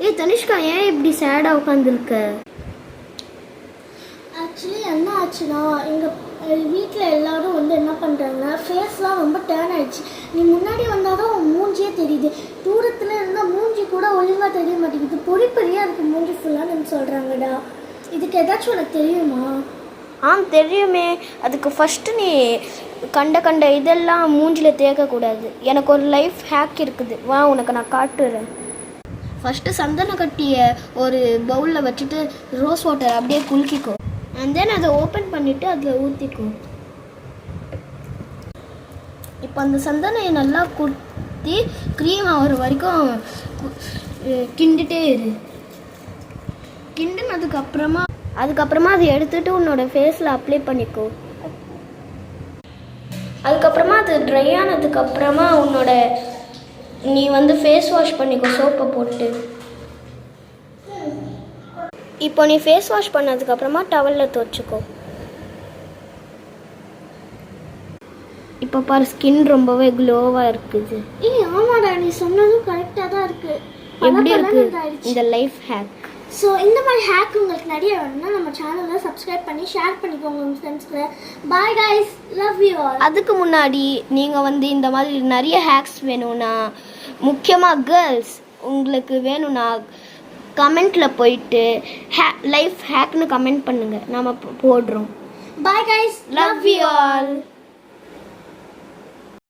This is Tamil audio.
ஏய் தனிஷ்கா, ஏன் இப்படி சேடாக உட்காந்துருக்க? ஆக்சுவலி என்ன ஆச்சுன்னா, எங்கள் வீட்டில் எல்லோரும் வந்து என்ன பண்ணுறாங்கன்னா, ஃபேஸ்லாம் ரொம்ப டேர்ன் ஆகிடுச்சு. நீ முன்னாடி வந்தால் தான் உன் மூஞ்சியே தெரியுது, தூரத்தில் இருந்தால் மூஞ்சி கூட ஒழுங்காக தெரிய மாட்டேங்குது, பொறி பொறியாக இருக்குது மூஞ்சி ஃபுல்லான்னு சொல்கிறாங்கடா. இதுக்கு ஏதாச்சும் உனக்கு தெரியுமா? தெரியுமே. அதுக்கு ஃபஸ்ட்டு நீ கண்ட இதெல்லாம் மூஞ்சில் தேக்கக்கூடாது. எனக்கு ஒரு லைஃப் ஹேக் இருக்குது, வா உனக்கு நான் காட்டுறேன். ஃபஸ்ட்டு சந்தன கட்டியை ஒரு பவுலில் வச்சுட்டு ரோஸ் வாட்டர் அப்படியே குலுக்கிக்கோ. அண்ட் தென் அதை ஓப்பன் பண்ணிவிட்டு அதில் ஊற்றிக்கோ. இப்போ அந்த சந்தனையை நல்லா குத்தி க்ரீம் ஆகிற வரைக்கும் கிண்டிகிட்டே இரு. கிண்டினதுக்கப்புறமா அதை எடுத்துகிட்டு உன்னோட ஃபேஸில் அப்ளை பண்ணிக்கோ. அதுக்கப்புறமா அது ட்ரை ஆனதுக்கப்புறமா நீ வந்து ஃபேஸ் வாஷ் பண்ணிக்கோ சோப்பை போட்டு. இப்போ நீ ஃபேஸ் வாஷ் பண்ணதுக்கப்புறமா டவலில் துவைச்சிக்கோ. இப்போ பாரு, ஸ்கின் ரொம்பவே க்ளோவாக இருக்குது. ஆமாடா, நீ சொன்னதும் கரெக்டாக தான் இருக்குது. எப்படி இருக்குது இந்த லைஃப் ஹேக்? ஸோ இந்த மாதிரி ஹேக் உங்களுக்கு நிறைய வேணும்னா நம்ம சேனலை சப்ஸ்கிரைப் பண்ணி ஷேர் பண்ணிக்கோங்க உங்கள் ஃப்ரெண்ட்ஸ்க்கு. Bye guys, love you all. அதுக்கு முன்னாடி நீங்கள் வந்து இந்த மாதிரி நிறைய ஹேக்ஸ் வேணும்னா, முக்கியமாக கேர்ள்ஸ் உங்களுக்கு வேணும்னா கமெண்ட்டில் போயிட்டு லைஃப் ஹேக்னு கமெண்ட் பண்ணுங்கள், நம்ம போடுறோம். Bye guys, love you all.